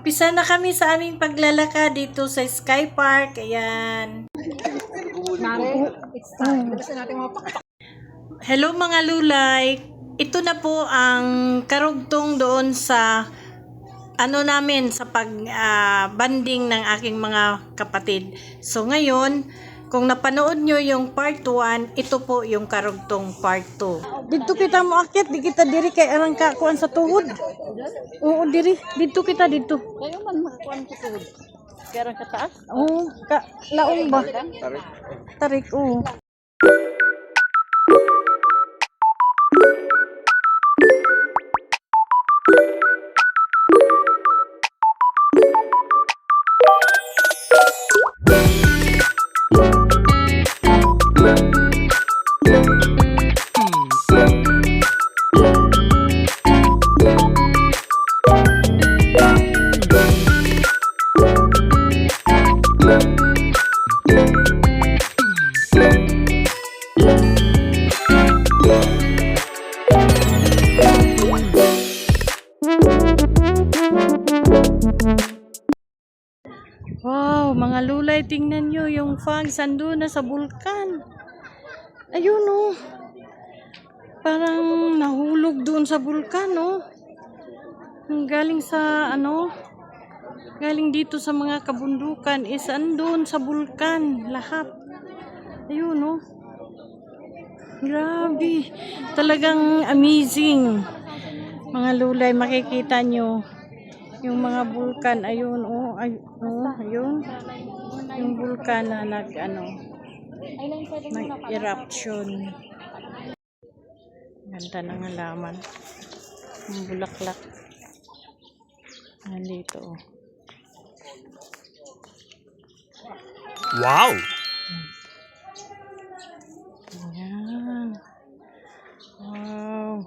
Umpisa na kami sa aming paglalakad dito sa Sky Park. Ayan. Hello mga lulay. Ito na po ang karugtong doon sa namin sa banding ng aking mga kapatid. So ngayon, kung napanood nyo yung part 1, ito po yung karugtong part 2. Dito kita mo akyat, di kita diri kay arang kakuan sa tuhod. Oo, diri. Dito kita dito. Kayo man makakuan ko tuhod. Kaya ka taas? Oo, laong ba? Tarik, oo. Wow, mga lulay, tingnan nyo yung fogs ando na sa bulkan. Ayun oh. Parang nahulog doon sa bulkan oh. Galing sa galing dito sa mga kabundukan is andun sa bulkan lahat. Ayun oh. Grabe. Talagang amazing. Mga lulay, makikita nyo yung mga bulkan. Ayun oh, ayun. Yung bulkan na nag-eruption. Ganda ng halaman. Yung bulaklak. Nandito oh. Wow! Ayan. Wow.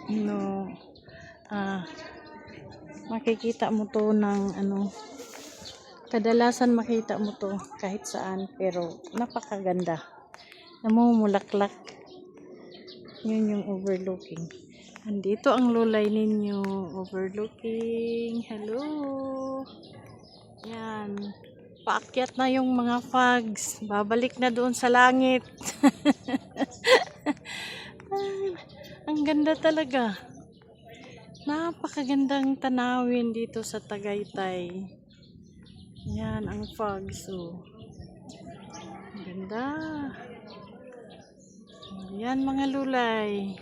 No. Makikita mo to ng kadalasan makita mo to kahit saan, pero napakaganda. Namumulaklak. Yun yung overlooking. Andito ang lulay ninyo. Overlooking. Hello. Yan. Paakyat na yung mga fogs. Babalik na doon sa langit. Ang ganda talaga. Napakagandang tanawin dito sa Tagaytay. Yan ang fogs. So, ang ganda. Yan mga lulay.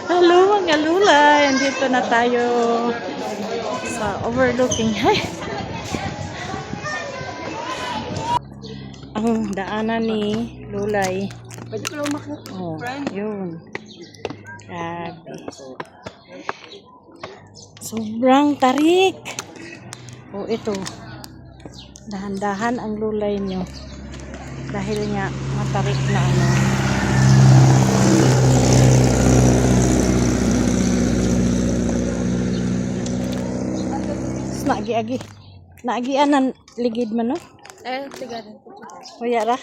Hello mga lulay. Andito na tayo sa overlooking. Hay! Ang daanan ni lulay. Pwede ko lang Oh, yun. Grabe. Sobrang tarik. Oh, ito. Dahan-dahan ang lulay nyo. Dahil nga matarik na Naagi-agi. Naagian ang ligid man, no? tigaran. Kuya ra.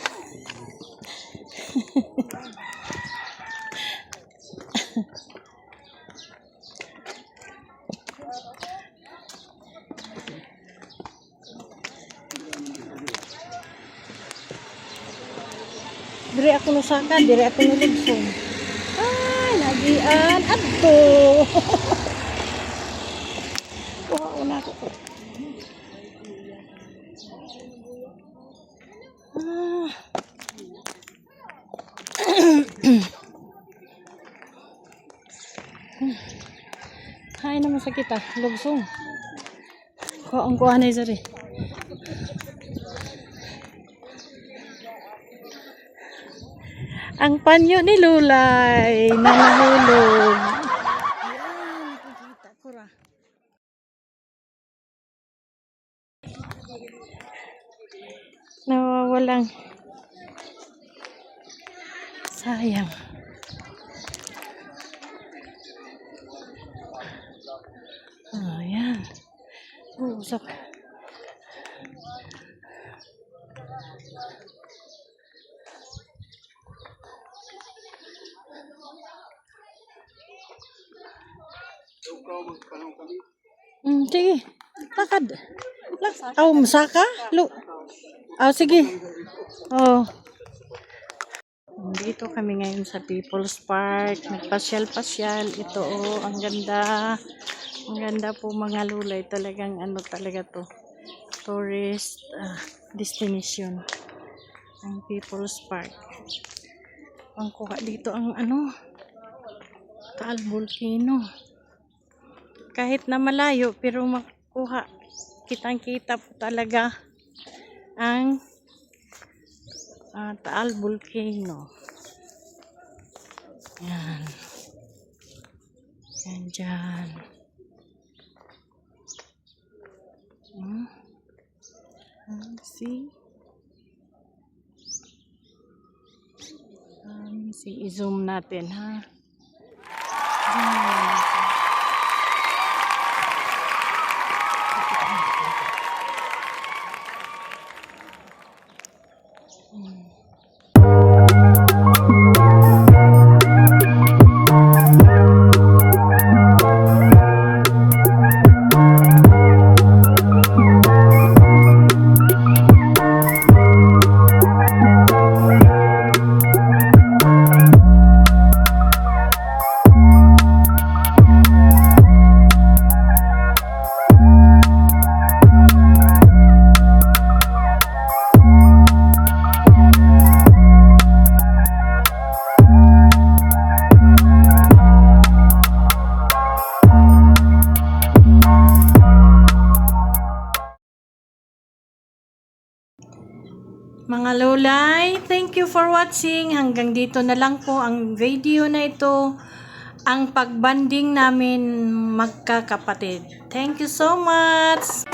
Dire ako nusaka, dire ako nulugsong. Ay, nagian adto. Kuha una ko. Hay naman sa kita, lugsong. Kuha na isa rin. Ang panyo ni lulay na nahulog. Ayan, nakikita ko ra. Nawawalang. Sayang. Ayan. Usap. Sige. Lakad. Oh, masaka? Sige. Oh. Dito kami ngayon sa People's Park. Nagpasyal-pasyal. Ito, ang ganda. Ang ganda po mga lulay. Talagang ano talaga to. Tourist destination. Ang People's Park. Ang kuha dito ang Taal Volcano. Kahit na malayo pero makuha. Kitang-kita po talaga ang Taal Volcano. Yan. Yan dyan. See? I-zoom natin, ha? Mga lulay, thank you for watching. Hanggang dito na lang po ang video na ito. Ang pagbanding namin magkakapatid. Thank you so much.